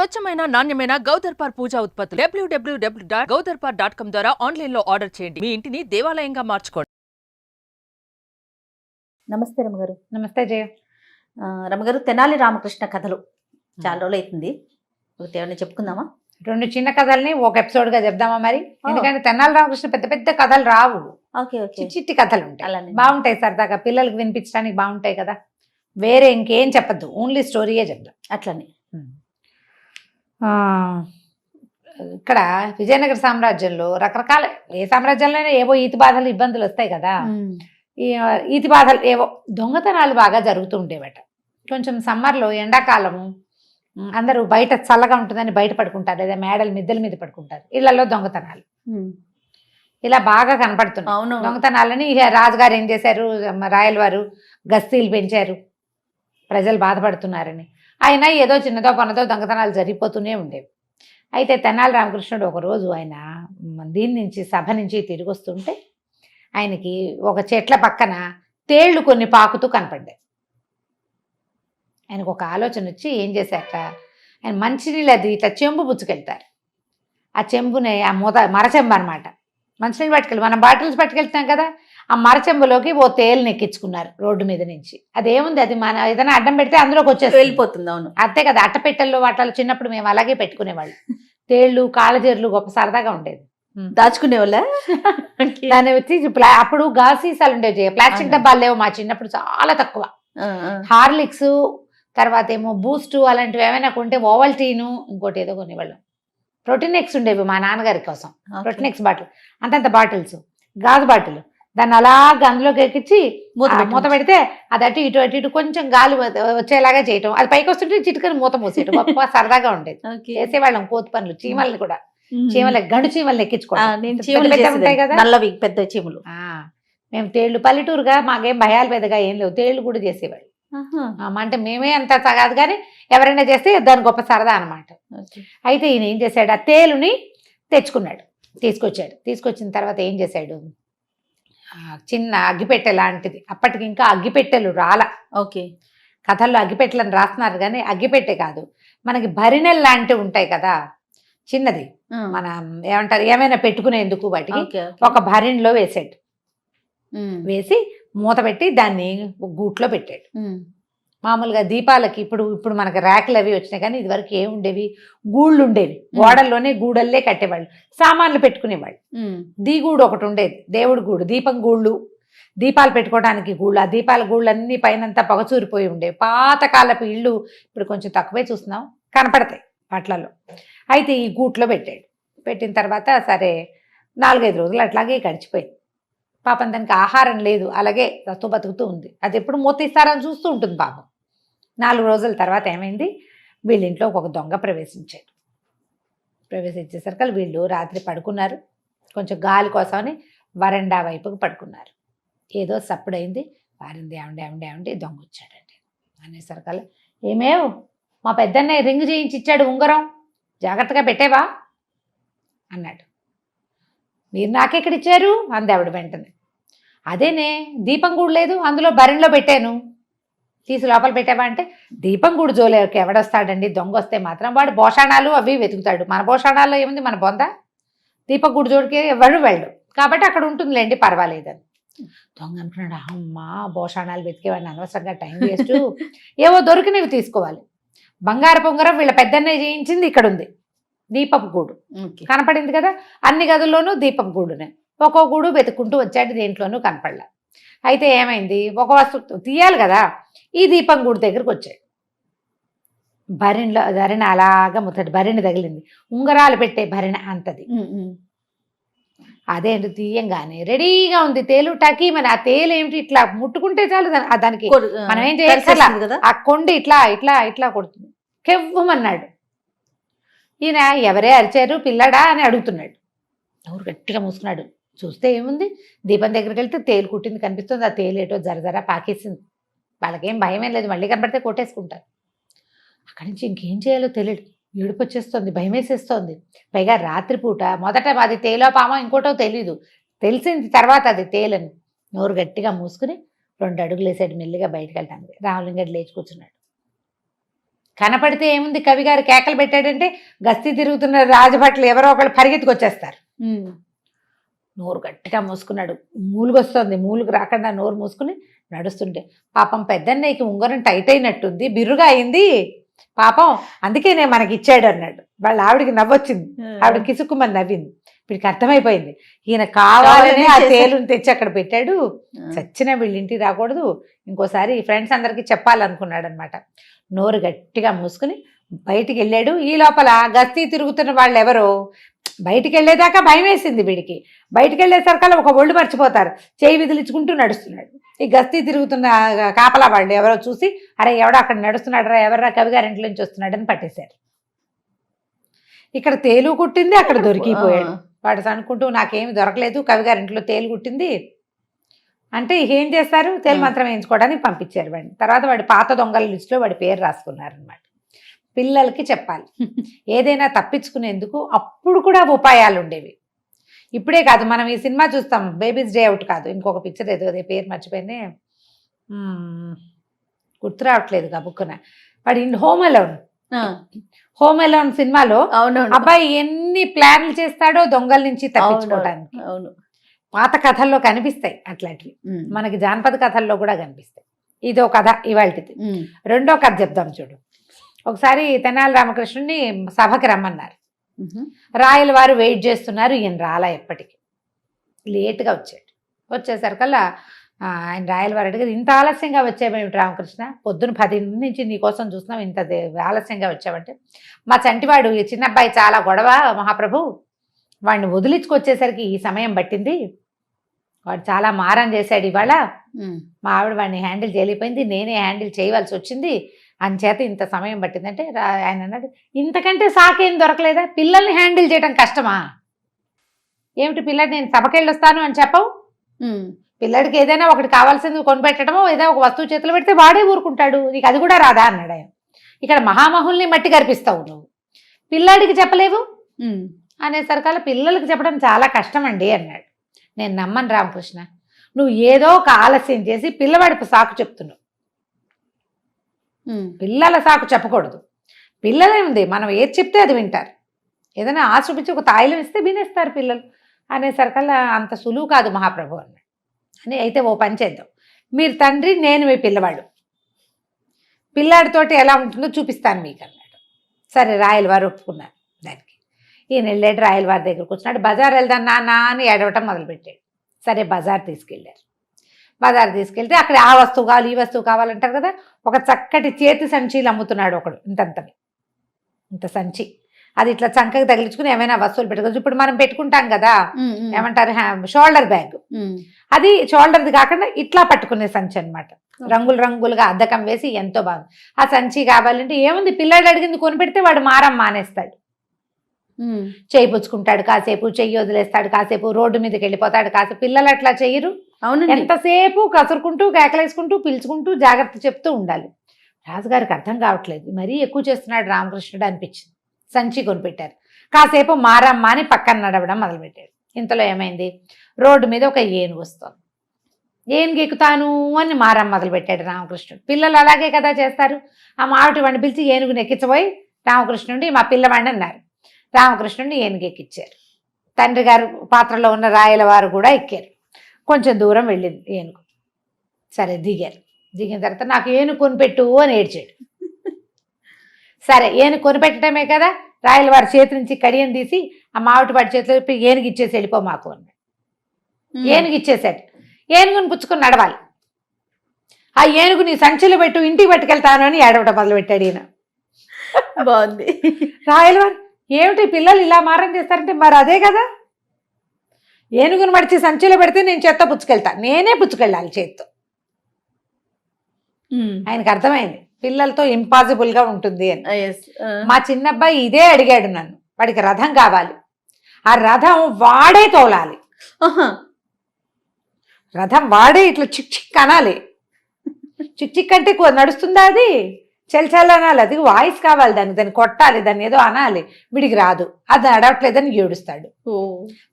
స్వచ్ఛమైన నాణ్యమైన గౌదర్పార్ పూజా ఉత్పత్తులు www.gaudarpar.com ద్వారా ఆన్లైన్ లో ఆర్డర్ చేయండి. మీ ఇంటిని దేవాలయంగా మార్చుకోండి. నమస్తే రమగారు. నమస్తే జయ. రమగారు, తెనాలి రామకృష్ణ కథలు చాలా రోజులు అవుతుంది, ఒకటి ఏమైనా చెప్పుకుందామా? రెండు చిన్న కథల్ని ఒక ఎపిసోడ్ గా చెప్దామా మరి? ఎందుకంటే తెనాలి రామకృష్ణ పెద్ద పెద్ద కథలు రావు, ఓకే ఓకే, చిట్టి కథలు ఉంటాయి, అలానే బాగుంటాయి, సరదాగా పిల్లలకి వినిపించడానికి బాగుంటాయి కదా. వేరే ఇంకేం చెప్పద్దు, ఓన్లీ స్టోరీయే చెప్దాం. అట్లనే. ఇక్కడ విజయనగర సామ్రాజ్యంలో రకరకాల, ఏ సామ్రాజ్యంలోనే ఏవో ఈతి బాధలు ఇబ్బందులు వస్తాయి కదా. ఈ ఈతి బాధలు ఏవో దొంగతనాలు బాగా జరుగుతూ ఉండేవట. కొంచెం సమ్మర్లో ఎండాకాలము అందరూ బయట చల్లగా ఉంటుందని బయట పడుకుంటారు, లేదా మేడల మిద్దెల మీద పడుకుంటారు. ఇళ్లలో దొంగతనాలు ఇలా బాగా కనపడుతున్నాయి. అవును, దొంగతనాలని రాజుగారు ఏం చేశారు, రాయల వారు గస్తీలు పెంచారు, ప్రజలు బాధపడుతున్నారని. అయినా ఏదో చిన్నదో పన్నదో దొంగతనాలు జరిగిపోతూనే ఉండేవి. అయితే తెనాలి రామకృష్ణుడు ఒకరోజు ఆయన దీని నుంచి సభ నుంచి తిరిగి వస్తుంటే ఆయనకి ఒక చెట్ల పక్కన తేళ్లు కొన్ని పాకుతూ కనపడ్డాయి. ఆయనకు ఒక ఆలోచన వచ్చి ఏం చేశాక, ఆయన మంచినీళ్ళు అది ఇట్లా చెంబు పుచ్చుకెళ్తారు. ఆ చెంబుని, ఆ మరచెంబు అనమాట, మంచినీళ్ళు పట్టుకెళ్ళి మనం బాటిల్స్ పట్టుకెళ్తాం కదా, ఆ మరచెంబులోకి ఓ తేలుని ఎక్కించుకున్నారు రోడ్డు మీద నుంచి. అదేముంది, అది మన ఏదైనా అడ్డం పెడితే అందులోకి వచ్చేసి వెళ్ళిపోతుంది. అవును, అంతే కదా. అట్టపెట్టెల్లో వాటిలో చిన్నప్పుడు మేము అలాగే పెట్టుకునేవాళ్ళు. తేళ్ళు కాళ్ళజేర్లు గొప్ప సరదాగా ఉండేది. దాచుకునే వాళ్ళ దాన్ని వచ్చి అప్పుడు గాజు సీసాలు ఉండేవి, ప్లాస్టిక్ డబ్బాలు లేవు మా చిన్నప్పుడు, చాలా తక్కువ. హార్లిక్స్, తర్వాత ఏమో బూస్ట్ అలాంటివి ఏమైనా కొంటే ఓవల్టీను, ఇంకోటి ఏదో కొనేవాళ్ళం. ప్రోటీన్ ఎక్స్ ఉండేవి మా నాన్నగారి కోసం, ప్రోటీన్ ఎక్స్ బాటిల్, అంతంత బాటిల్స్, గాజు బాటిల్. దాన్ని అలాగా అందులోకి ఎక్కించి మూత పెడితే అది అటు ఇటు అటు ఇటు కొంచెం గాలి వచ్చేలాగా చేయటం, అది పైకి వస్తుంటే చిటుకని మూత మూసేయటం. గొప్ప సరదాగా ఉండేది. చేసేవాళ్ళం కోతి పనులు. చీమల్ని కూడా, చీమలకి గండు చీమల్ని ఎక్కించుకోవడం ఉంటాయి కదా, నల్లవి పెద్ద చీమలు. మేము తేళ్లు, పల్లెటూరుగా మాకేం భయాలు పెద్దగా ఏం లేవు, తేళ్లు కూడా చేసేవాళ్ళు. అంటే మేమే అంత కాదు కానీ ఎవరైనా చేస్తే దాని గొప్ప సరదా అనమాట. అయితే ఈయన ఏం చేశాడు, ఆ తేలుని తెచ్చుకున్నాడు, తీసుకొచ్చిన తర్వాత ఏం చేశాడు, చిన్న అగ్గిపెట్టె లాంటిది, అప్పటికి ఇంకా అగ్గిపెట్టెలు రాలా. ఓకే, కథల్లో అగ్గిపెట్టెలను రాస్తున్నారు కానీ అగ్గిపెట్టె కాదు, మనకి భరిణెలు లాంటివి ఉంటాయి కదా, చిన్నది, మన ఏమంటారు ఏమైనా పెట్టుకునేందుకు వాటికి, ఒక భరిణిలో వేసాడు. వేసి మూత పెట్టి దాన్ని గూట్లో పెట్టాడు. మామూలుగా దీపాలకి ఇప్పుడు మనకి ర్యాకులు అవి వచ్చినాయి కానీ ఇదివరకు ఏముండేవి, గూళ్ళు ఉండేవి, గోడల్లోనే గూడల్లే కట్టేవాళ్ళు, సామాన్లు పెట్టుకునేవాళ్ళు. గూడు ఒకటి ఉండేది, దేవుడి గూడు, దీపం గూళ్ళు, దీపాలు పెట్టుకోవడానికి గూళ్ళు. ఆ దీపాల గూళ్ళన్నీ పైనంతా పొగచూరిపోయి ఉండేవి. పాతకాలపు ఇళ్ళు ఇప్పుడు కొంచెం తక్కువే చూస్తున్నాం, కనపడతాయి వాటిలలో. అయితే ఈ గూట్లో పెట్టాడు. పెట్టిన తర్వాత సరే 4-5 రోజులు అట్లాగే గడిచిపోయింది. పాపం దానికి ఆహారం లేదు, అలాగే బతుకుతూ ఉంది. అది ఎప్పుడు మూత ఇస్తారని చూస్తూ ఉంటుంది పాపం. 4 రోజుల తర్వాత ఏమైంది, వీళ్ళింట్లో ఒక దొంగ ప్రవేశించేసరికి వీళ్ళు రాత్రి పడుకున్నారు. కొంచెం గాలి కోసమని వరండా వైపుకి పడుకున్నారు. ఏదో సప్పుడైంది, వారింది, ఏమండి దొంగ వచ్చాడండి అనేసరికల్లా, ఏమేవ్ మా పెద్దన్నయ్య రింగు చేయించి ఇచ్చాడు, ఉంగరం జాగ్రత్తగా పెట్టేవా అన్నాడు. మీరు నాకెక్కడిచ్చారు అంది ఆవిడ వెంటనే. అదేనే దీపం గూడు లేదు, అందులో భరిణిలో పెట్టాను, తీసి లోపల పెట్టావా అంటే, దీపం గూడు జోలేకి ఎవడొస్తాడండి, దొంగ వస్తే మాత్రం వాడు భోషాణాలు అవి వెతుకుతాడు, మన భోషాణాల్లో ఏముంది, మన బొంద, దీపం గూడు జోడికి ఎవడు వెళ్ళు, కాబట్టి అక్కడ ఉంటుందిలేండి పర్వాలేదని. దొంగ అనుకున్నాడు, అమ్మా భోషాణాలు వెతికేవాడిని, అనవసరంగా టైం వేస్ట్, ఏవో దొరికినవి తీసుకోవాలి. బంగారు పొంగరం వీళ్ళ పెద్దన్నయ్య చేయించింది ఇక్కడ ఉంది, దీపపు గూడు కనపడింది కదా, అన్ని గదుల్లోనూ దీపపు గూడునే. ఒక్కో గూడు వెతుక్కుంటూ వచ్చాడు, దేంట్లోనూ కనపడలా. అయితే ఏమైంది, ఒక వస్తువు తీయాలి కదా, ఈ దీపం గూడు దగ్గరకు వచ్చాడు. భరిణ అలాగా ముత్తడి భరిణ తగిలింది, ఉంగరాలు పెట్టే భరిణ అంతది. అదేంటి తీయంగానే రెడీగా ఉంది తేలు, టకీమని. ఆ తేలు ఏమిటి, ఇట్లా ముట్టుకుంటే చాలు దానికి మనం ఏం చేయాలి, ఆ కొండ ఇట్లా ఇట్లా ఇట్లా కొడుతుంది, కెవ్వమన్నాడు. ఈయన ఎవరే అరిచారు పిల్లడా అని అడుగుతున్నాడు. ఎవరు గట్టిగా మూసుకున్నాడు. చూస్తే ఏముంది, దీపం దగ్గరికి వెళ్తే తేలు కుట్టింది కనిపిస్తుంది. ఆ తేలు ఏటో జరజరా పాకేసింది. వాళ్ళకేం భయమేం లేదు, మళ్ళీ కనపడితే కొట్టేసుకుంటారు. అక్కడి నుంచి ఇంకేం చేయాలో తెలియదు, ఏడుపు వచ్చేస్తుంది, భయం వేసేస్తోంది. పైగా రాత్రిపూట, మొదట అది తేలో పామో ఇంకోటో తెలీదు, తెలిసింది తర్వాత అది తేలని. నోరు గట్టిగా మూసుకుని 2 అడుగులు వేసాడు మెల్లిగా బయటకు వెళ్ళడానికి. రామలింగడు లేచి కూర్చున్నాడు. కనపడితే ఏముంది, కవి గారు కేకలు పెట్టాడంటే గస్తీ తిరుగుతున్న రాజభట్లు ఎవరో ఒకళ్ళు పరిగెత్తుకొచ్చేస్తారు. నోరు గట్టిగా మూసుకున్నాడు. మూలుగొస్తుంది, మూలుగు రాకుండా నోరు మూసుకుని నడుస్తుంటే పాపం పెద్దన్నయ్యకి ఉంగరం టైట్ అయినట్టుంది, బిర్రుగా అయింది పాపం, అందుకేనే మనకి ఇచ్చాడు అన్నాడు. వాళ్ళ ఆవిడికి నవ్వొచ్చింది, ఆవిడ కిసుక్కుమని నవ్వింది. వీడికి అర్థమైపోయింది ఈయన కావాలనే ఆ తేలుని తెచ్చి అక్కడ పెట్టాడు, చచ్చిన వీళ్ళింటికి రాకూడదు, ఇంకోసారి ఫ్రెండ్స్ అందరికీ చెప్పాలనుకున్నాడు అనమాట. నోరు గట్టిగా మూసుకుని బయటికి వెళ్ళాడు. ఈ లోపల గస్తీ తిరుగుతున్న వాళ్ళు ఎవరో బయటికి వెళ్ళేదాకా భయం వేసింది వీడికి. బయటికి వెళ్ళేసరికల్లా ఒక ఒళ్ళు మర్చిపోతారు, చేయి విదిలించుకుంటూ నడుస్తున్నాడు. ఈ గస్తీ తిరుగుతున్న కాపలా వాళ్ళు ఎవరో చూసి అరే ఎవడో అక్కడ నడుస్తున్నాడు రా, ఎవరా కవి గారి ఇంట్లో నుంచి వస్తున్నాడని పట్టేశారు. ఇక్కడ తేలు కుట్టింది, అక్కడ దొరికిపోయాడు. వాడు అనుకుంటూ నాకేమి దొరకలేదు, కవి గారి ఇంట్లో తేలు కుట్టింది అంటే ఏం చేస్తారు, తేలు మంత్రం వేయించుకోవడానికి పంపించారు వాడిని. తర్వాత వాడి పాత దొంగల లిస్టులో వాడి పేరు రాసుకున్నారనమాట. పిల్లలకి చెప్పాలి ఏదైనా తప్పించుకునేందుకు, అప్పుడు కూడా ఉపాయాలు ఉండేవి. ఇప్పుడే కాదు, మనం ఈ సినిమా చూస్తాం బేబీస్ డే అవుట్ కాదు, ఇంకొక పిక్చర్ ఏదో అదే పేరు మర్చిపోయింది, గుర్తు రావట్లేదు కబుక్కున. వాడి హోమ్ అలోన్ సినిమాలో అబ్బాయి ఎన్ని ప్లాన్లు చేస్తాడో దొంగల నుంచి తప్పించుకోవడానికి. పాత కథల్లో కనిపిస్తాయి అట్లాంటివి, మనకి జానపద కథల్లో కూడా కనిపిస్తాయి. ఇదో కథ ఇవాళది. రెండో కథ చెప్దాం చూడు. ఒకసారి తెనాలి రామకృష్ణుడిని సభకి రమ్మన్నారు. రాయల వారు వెయిట్ చేస్తున్నారు, ఈయన రాలా, ఎప్పటికీ లేటుగా వచ్చాడు. వచ్చేసరికల్లా ఆయన రాయల వారు అడిగారు, ఇంత ఆలస్యంగా వచ్చావేమిటి రామకృష్ణ, పొద్దున 10 నుంచి నీకోసం చూస్తున్నాం, ఇంత ఆలస్యంగా వచ్చావంటే, మా చంటివాడు ఈ చిన్న అబ్బాయి చాలా గొడవ మహాప్రభు, వాడిని వదిలించుకొచ్చేసరికి ఈ సమయం పట్టింది, వాడు చాలా మారం చేశాడు ఇవాళ, మా ఆవిడ వాడిని హ్యాండిల్ చేయలేకపోయింది, నేనే హ్యాండిల్ చేయవలసి వచ్చింది, అంచేత ఇంత సమయం పట్టిందంటే ఆయన అన్నాడు, ఇంతకంటే సాకేం దొరకలేదా, పిల్లల్ని హ్యాండిల్ చేయడం కష్టమా ఏమిటి, పిల్లడు నేను సభకెళ్ళొస్తాను అని చెప్పవు, పిల్లడికి ఏదైనా ఒకటి కావాల్సింది కొనిపెట్టడమో ఏదో ఒక వస్తువు చేతులు పెడితే వాడే ఊరుకుంటాడు, నీకు అది కూడా రాదా అన్నాడు ఆయన. ఇక్కడ మహామహుల్ని మట్టి కనిపిస్తావు నువ్వు, పిల్లాడికి చెప్పలేవు అనేసరికల్లా పిల్లలకి చెప్పడం చాలా కష్టం అండి అన్నాడు. నేను నమ్మను రామకృష్ణ, నువ్వు ఏదో ఒక ఆలస్యం చేసి పిల్లవాడికి సాకు చెప్తున్నావు, పిల్లల సాకు చెప్పకూడదు. పిల్లలేముంది, మనం ఏది చెప్తే అది వింటారు, ఏదైనా ఆశ చూపించి ఒక తాయిలం ఇస్తే వినేస్తారు పిల్లలు అనేసరికల్లా అంత సులువు కాదు మహాప్రభు అన్నాడు. అని అయితే ఓ పని చేద్దాం, మీరు తండ్రి నేను మీ పిల్లవాడు, పిల్లాడితోటి ఎలా ఉంటుందో చూపిస్తాను మీకు అన్నాడు. సరే రాయల వారు ఒప్పుకున్నారు దానికి. ఈయన వెళ్ళాడు, రాయల వారి దగ్గరకు వచ్చినాడు. బజార్ వెళ్దాం నాన్న అని ఏడవటం మొదలుపెట్టాడు. సరే బజార్ తీసుకెళ్ళారు. బజార్ తీసుకెళ్తే అక్కడ ఆ వస్తువు కావాలి ఈ వస్తువు కావాలంటారు కదా, ఒక చక్కటి చేతి సంచీలు అమ్ముతున్నాడు ఒకడు, ఇంత సంచి, అది ఇట్లా చంకకి తగిలించుకుని ఏమైనా వస్తువులు పెట్టుకోవచ్చు. ఇప్పుడు మనం పెట్టుకుంటాం కదా ఏమంటారు షోల్డర్ బ్యాగ్, అది షోల్డర్ది కాకుండా ఇట్లా పట్టుకునే సంచి అనమాట, రంగులు రంగులుగా అద్దకం వేసి ఎంతో బాగుంది. ఆ సంచి కావాలంటే ఏముంది, పిల్లాడు అడిగింది కొనిపెడితే వాడు మారం మానేస్తాడు, చేయి పుచ్చుకుంటాడు కాసేపు, చెయ్యి వదిలేస్తాడు కాసేపు, రోడ్డు మీదకి వెళ్ళిపోతాడు కాసేపు. పిల్లలు అట్లా చెయ్యరు, ఎంతసేపు కసురుకుంటూ కేకలేసుకుంటూ పిలుచుకుంటూ జాగ్రత్త చెప్తూ ఉండాలి. రాజుగారికి అర్థం కావట్లేదు, మరీ ఎక్కువ చేస్తున్నాడు రామకృష్ణుడు అనిపించింది. సంచి కొనిపెట్టారు, కాసేపు మారమ్మ అని పక్కన నడవడం మొదలుపెట్టాడు. ఇంతలో ఏమైంది, రోడ్డు మీద ఒక ఏనుగు వస్తుంది, ఏనుగు ఎక్కుతాను అని మారమ్మ మొదలుపెట్టాడు రామకృష్ణుడు. పిల్లలు అలాగే కదా చేస్తారు. ఆ మావిటి వాడిని పిలిచి ఏనుగుని ఎక్కించబోయి రామకృష్ణుడి మా పిల్లవాడిని అన్నారు. రామకృష్ణుడిని ఏనుగు ఎక్కించారు. తండ్రి గారు పాత్రలో ఉన్న రాయల వారు కూడా ఎక్కారు. కొంచెం దూరం వెళ్ళింది ఏనుగు. సరే దిగారు. దిగిన తర్వాత నాకు ఏనుగు కొనిపెట్టు అని ఏడ్చాడు. సరే ఏనుగు కొనిపెట్టడమే కదా, రాయల వారి చేతి నుంచి కడియం తీసి ఆ మావిటి వాడి చేతిలో ఏనుగు ఇచ్చేసి వెళ్ళిపో మాకు అన్నాడు. ఏనుగు ఇచ్చేసాడు. ఏనుగుని పుచ్చుకొని నడవాలి. ఆ ఏనుగుని సంచిలో పెట్టు, ఇంటికి పట్టుకెళ్తాను అని ఏడవటం మొదలుపెట్టాడు ఈయన. బాగుంది. రాయల వారు ఏమిటి పిల్లలు ఇలా మారం చేస్తారంటే, మరి అదే కదా, ఏనుగును మడిచి సంచిలో పెడితే నేను చేత్తో పుచ్చుకెళ్తా, నేనే పుచ్చుకెళ్ళాలి చేత్తో. ఆయనకు అర్థమైంది పిల్లలతో ఇంపాసిబుల్గా ఉంటుంది అని. మా చిన్నబ్బాయి ఇదే అడిగాడు నన్ను, వాడికి రథం కావాలి, ఆ రథం వాడే తోలాలి, రథం వాడే ఇట్లా చిక్ చిక్ అనాలి, చిక్ చిక్ అంటే నడుస్తుందా అది, చల్ అనాలి, అది వాయిస్ కావాలి దాన్ని కొట్టాలి, దాన్ని ఏదో అనాలి, వీడికి రాదు, అది అడవట్లేదని ఏడుస్తాడు.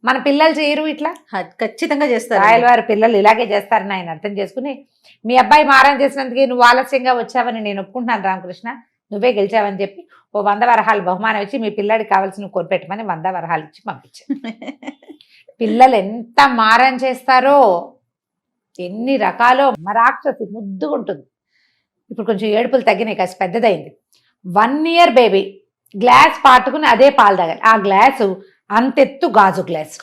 మన పిల్లలు చేయరు ఇట్లా, ఖచ్చితంగా చేస్తారు. రాయల వారి పిల్లలు ఇలాగే చేస్తారని ఆయన అర్థం చేసుకుని, మీ అబ్బాయి మారం చేసినందుకే నువ్వు ఆలస్యంగా వచ్చావని నేను ఒప్పుకుంటున్నాను రామకృష్ణ, నువ్వే గెలిచావని చెప్పి ఓ 100 వరహాలు బహుమానం ఇచ్చి మీ పిల్లాడికి కావాల్సిన కొనిపెట్టమని 100 వరహాలు ఇచ్చి పంపించాను. పిల్లలు ఎంత మారం చేస్తారో, ఎన్ని రకాలో. రాక్షసి ముద్దుగా ఉంటుంది. ఇప్పుడు కొంచెం ఏడుపులు తగ్గినాయి, కాస్త పెద్దదైంది. 1 year బేబీ గ్లాస్ పాటుకుని అదే పాలు తాగాలి. ఆ గ్లాసు అంతెత్తు గాజు గ్లాసు,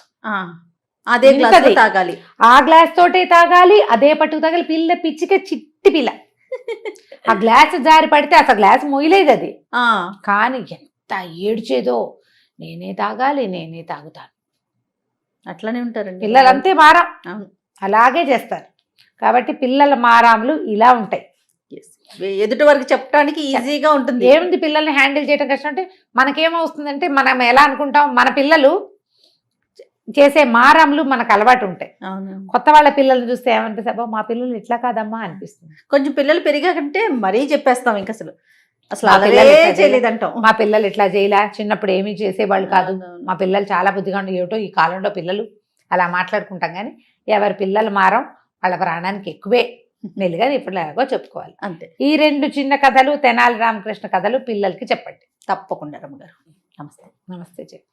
అదే గ్లాస్ ఇంతది. తాగాలి. ఆ గ్లాస్ తోటే తాగాలి, అదే పట్టుకు తాగాలి. పిల్ల పిచ్చిక చిట్టి పిల్ల. ఆ గ్లాస్ జారి పడితే అసలు గ్లాస్ మొయ్యలేదు అది. కానీ ఎంత ఏడ్చేదో, నేనే తాగాలి, నేనే తాగుతాను. అట్లనే ఉంటారండి పిల్లలంతే మారం, అవును. అలాగే చేస్తారు. కాబట్టి పిల్లల మారాములు ఇలా ఉంటాయి. ఎదుటి వరకు చెప్పడానికి ఈజీగా ఉంటుంది. ఏముంది పిల్లల్ని హ్యాండిల్ చేయడం కష్టం అంటే, మనకేమవుతుందంటే మనం ఎలా అనుకుంటాం, మన పిల్లలు చేసే మారాములు మనకు అలవాటు ఉంటాయి. అవును. కొత్త వాళ్ళ పిల్లల్ని చూస్తే ఏమనిపిస్తుంది, అబ్బా మా పిల్లలు ఇట్లా కాదమ్మా అనిపిస్తుంది. కొంచెం పిల్లలు పెరిగాకంటే మరీ చెప్పేస్తాం ఇంకా అసలు మా పిల్లలు ఇట్లా చేయలేదంటాం. మా పిల్లలు ఇట్లా చేయలే, చిన్నప్పుడు ఏమీ చేసేవాళ్ళు కాదు, అవునవును. మా పిల్లలు చాలా బుద్ధిగా ఉండే, ఏమిటో ఈ కాలంలో పిల్లలు అలా మాట్లాడుకుంటాం. కానీ ఎవరి పిల్లలు మారం వాళ్ళ ప్రాణానికి ఎక్కువే మెల్లిగా ఇప్పుడు ఎలాగో చెప్పుకోవాలి. అంతే. ఈ 2 చిన్న కథలు తెనాలి రామకృష్ణ కథలు పిల్లలకి చెప్పండి తప్పకుండా రమ్మగారు. నమస్తే. నమస్తే చెప్పు.